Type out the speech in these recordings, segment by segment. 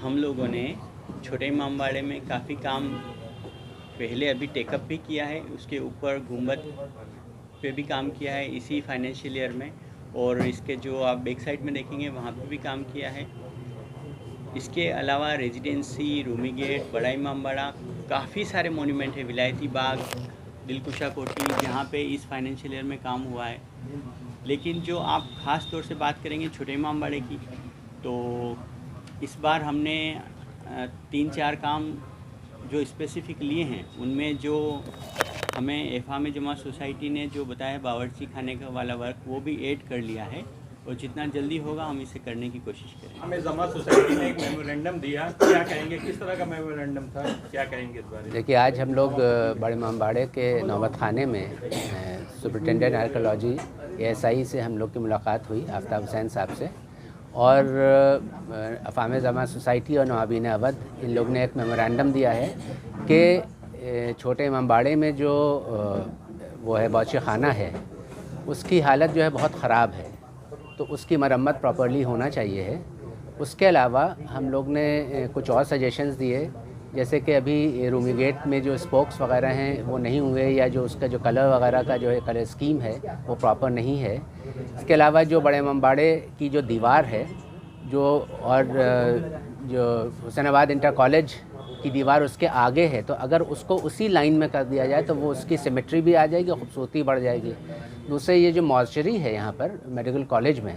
हम लोगों ने छोटे इमामबाड़े में काफ़ी काम पहले अभी टेकअप भी किया है, उसके ऊपर गुंबद पे भी काम किया है इसी फाइनेंशियल ईयर में, और इसके जो आप बैक साइड में देखेंगे वहाँ पे भी काम किया है। इसके अलावा रेजिडेंसी, रूमी गेट, बड़ा इमामबाड़ा, काफ़ी सारे मोन्यूमेंट है, विलायती बाग, दिलकुशा कोठी, जहाँ पे इस फाइनेंशियल ईयर में काम हुआ है। लेकिन जो आप ख़ास तौर से बात करेंगे छोटे इमामबाड़े की, तो इस बार हमने 3-4 काम जो स्पेसिफिक लिए हैं, उनमें जो हमें एफाम जमा सोसाइटी ने जो बताया बावर्ची खाने का वाला वर्क, वो भी ऐड कर लिया है, और जितना जल्दी होगा हम इसे करने की कोशिश करेंगे। हमें जमा सोसाइटी ने एक मेमोरेंडम दिया, क्या कहेंगे, किस तरह का मेमोरेंडम था, क्या कहेंगे इस बारे में? देखिए, आज हम लोग बड़े इमामबाड़े के नौबत खाने में सुपरिटेंडेंट आर्कियोलॉजी ASI से हम लोग की मुलाकात हुई, आफ्ताब हुसैन साहब से, और अफ़ाम जमा सोसाइटी और नवाबीन अवध, इन लोग ने एक मेमोरेंडम दिया है कि छोटे इमामबाड़े में जो वो है बावर्ची खाना है, उसकी हालत जो है बहुत ख़राब है, तो उसकी मरम्मत प्रॉपर्ली होना चाहिए है। उसके अलावा हम लोग ने कुछ और सजेशंस दिए, जैसे कि अभी रूमी गेट में जो स्पोक्स वगैरह हैं वो नहीं हुए, या जो उसका जो कलर वगैरह का जो है कलर स्कीम है वो प्रॉपर नहीं है। इसके अलावा जो बड़े इमामबाड़े की जो दीवार है, जो और जो हुसैनाबाद इंटर कॉलेज की दीवार उसके आगे है, तो अगर उसको उसी लाइन में कर दिया जाए तो वो उसकी सिमेट्री भी आ जाएगी, खूबसूरती बढ़ जाएगी। दूसरे, ये जो मॉर्चरी है यहाँ पर मेडिकल कॉलेज में,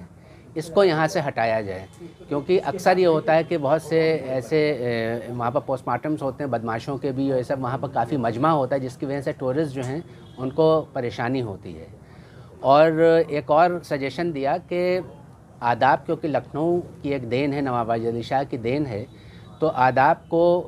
इसको यहाँ से हटाया जाए, क्योंकि अक्सर ये होता है कि बहुत से ऐसे वहाँ पर पोस्टमार्टम्स होते हैं बदमाशों के भी, और ये सब वहाँ पर काफ़ी मजमा होता है, जिसकी वजह से टूरिस्ट जो हैं उनको परेशानी होती है। और एक और सजेशन दिया कि आदाब, क्योंकि लखनऊ की एक देन है, नवाब वाजिद अली शाह की देन है, तो आदाब को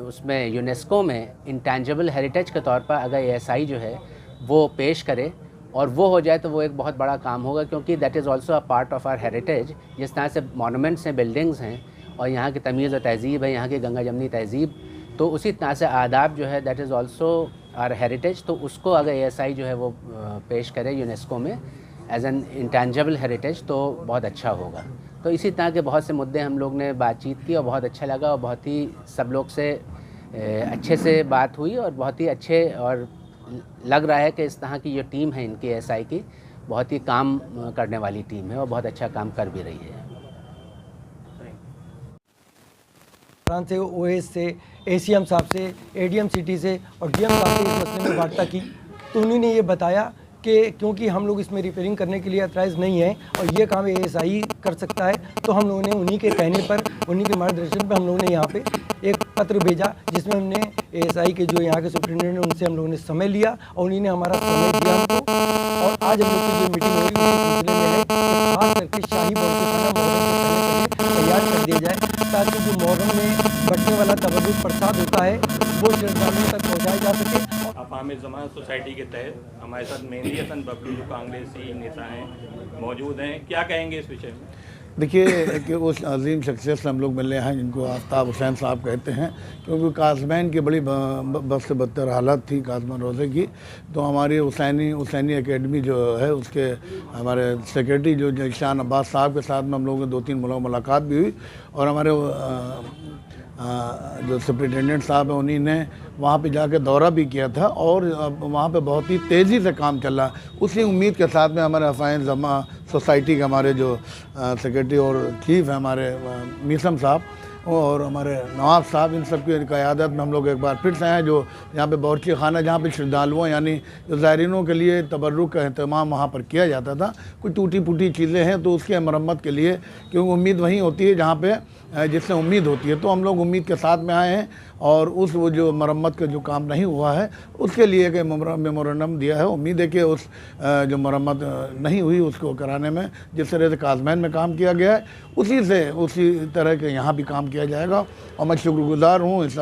उसमें यूनेस्को में इंटेंजिबल हेरिटेज के तौर पर अगर ASI जो है वो पेश करे और वो हो जाए तो वो एक बहुत बड़ा काम होगा, क्योंकि that is also a part of our heritage. जिस तरह से मॉन्यूमेंट्स हैं, बिल्डिंग्स हैं, और यहाँ की तमीज़ और तहज़ीब है, यहाँ की गंगा जमनी तहज़ीब, तो उसी तरह से आदाब जो है that is also our heritage. तो उसको अगर ASI जो है वो पेश करे यूनेस्को में एज एन इंटेंजिबल हेरिटेज, तो बहुत अच्छा होगा। तो इसी तरह के बहुत से मुद्दे हम लोग ने बातचीत की, और बहुत अच्छा लगा, और बहुत ही सब लोग से अच्छे से बात हुई, और बहुत ही अच्छे, और लग रहा है कि इस तरह की जो टीम है इनकी ASI की, बहुत ही काम करने वाली टीम है, और बहुत अच्छा काम कर भी रही है। से OS से, ACM साहब से, ADM सिटी से और DM साहब से इस मसले में वार्ता की, तो उन्होंने ये बताया कि क्योंकि हम लोग इसमें रिपेयरिंग करने के लिए अथराइज नहीं है और ये काम ASI कर सकता है, तो हम लोगों ने उन्हीं के कहने पर, उन्हीं के मार्गदर्शन पर हम लोगों ने यहाँ पे एक पत्र भेजा, जिसमें हमने ASI के जो यहाँ के सुप्रिटेंडेंट हैं उनसे हम लोगों ने समय लिया, और उन्हीं ने हमारा समय दिया हमको। और आज हम लोग की जो मीटिंग हुई उसी सिलसिले में है कि खास करके शाही बावर्ची खाना मोहर्रम से पहले तैयार कर दिया जाए, ताकि जो मोहर्रम में बंटने वाला तबरुक प्रसाद होता है वो श्रद्धालुओं तक पहुँचाया जा सके। अफ़ाम जमा सोसाइटी के तहत हमारे साथ मेहंदी हसन बबलू जो कांग्रेसी नेता हैं मौजूद हैं, क्या कहेंगे इस विषय में? देखिए कि उस अजीम शख्सियत से हम लोग मिले हैं जिनको आफ्ताब हुसैन साहब कहते हैं, क्योंकि कासमैन की बड़ी बद से बदतर हालत थी कासमैन रोज़े की। तो हमारी हुसैनी एकेडमी जो है उसके हमारे सेक्रेटरी जो ईशान अब्बास साहब के साथ में हम लोगों ने 2-3 मुलाकात भी हुई, और हमारे जो सुपरिटेंडेंट साहब हैं उन्हीं ने वहाँ पे जाके दौरा भी किया था, और वहाँ पे बहुत ही तेज़ी से काम चल रहा है। उसी उम्मीद के साथ में हमारे अफ़ाम जमा सोसाइटी के हमारे जो सेक्रेटरी और चीफ हैं हमारे मीसम साहब और हमारे नवाब साहब, इन सब की क़यादत में हम लोग एक बार फिर से आए, जो यहाँ पे बावर्ची खाना, जहाँ पे श्रद्धालुओं यानी जो ज़ायरीनों के लिए तबर्रुक का अहतमाम वहाँ पर किया जाता था, कुछ टूटी फूटी चीज़ें हैं, तो उसकी मरम्मत के लिए, क्योंकि उम्मीद वहीं होती है जहाँ पे जिससे उम्मीद होती है, तो हम लोग उम्मीद के साथ में आए हैं, और उस वो जो मरम्मत का जो काम नहीं हुआ है उसके लिए एक मेमोरेंडम दिया है। उम्मीद है कि उस जो मरम्मत नहीं हुई उसको कराने में, जिस तरह से कासमैन में काम किया गया है उसी तरह के यहाँ भी काम किया जाएगा। और मैं शुक्रगुज़ार हूँ इस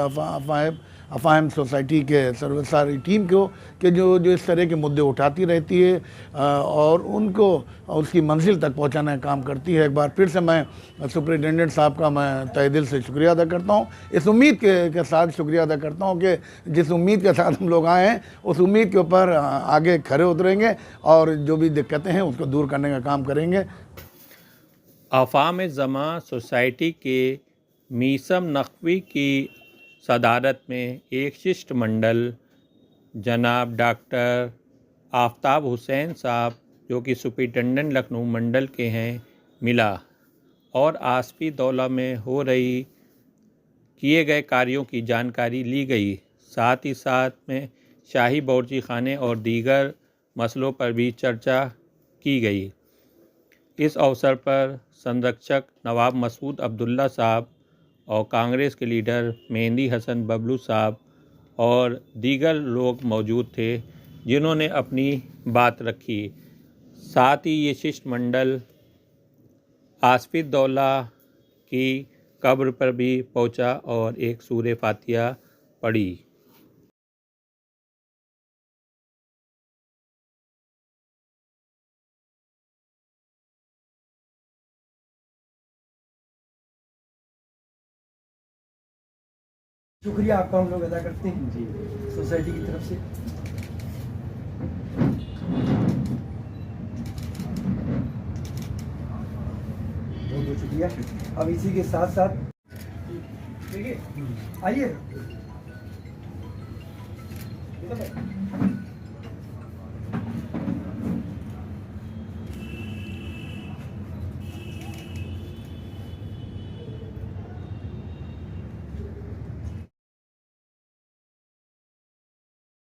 अफ़ाम सोसाइटी के सारी टीम को कि जो इस तरह के मुद्दे उठाती रहती है और उनको उसकी मंजिल तक पहुंचाने का काम करती है। एक बार फिर से मैं सुपरिटेंडेंट साहब का मैं तहे दिल से शुक्रिया अदा करता हूं, इस उम्मीद के साथ शुक्रिया अदा करता हूं कि जिस उम्मीद के साथ हम लोग आए हैं उस उम्मीद के ऊपर आगे खड़े उतरेंगे और जो भी दिक्कतें हैं उसको दूर करने का काम करेंगे। अफ़ाम जमा सोसाइटी के मीसम नकवी की सदारत में एक शिष्टमंडल जनाब डॉक्टर आफ्ताब हुसैन साहब जो कि सुपरिटेंडेंट लखनऊ मंडल के हैं मिला और आसफी दौला में हो रही किए गए कार्यों की जानकारी ली गई। साथ ही साथ में शाही बावर्ची खाने और दीगर मसलों पर भी चर्चा की गई। इस अवसर पर संरक्षक नवाब मसूद अब्दुल्ला साहब और कांग्रेस के लीडर मेहंदी हसन बबलू साहब और दीगर लोग मौजूद थे जिन्होंने अपनी बात रखी। साथ ही ये शिष्टमंडल आसफी दौला की कब्र पर भी पहुंचा और एक सूरे फातिहा पढ़ी। शुक्रिया आपका हम लोग अदा करते हैं जी सोसाइटी की तरफ से। बहुत बहुत शुक्रिया। अब इसी के साथ साथ ठीक है आइए।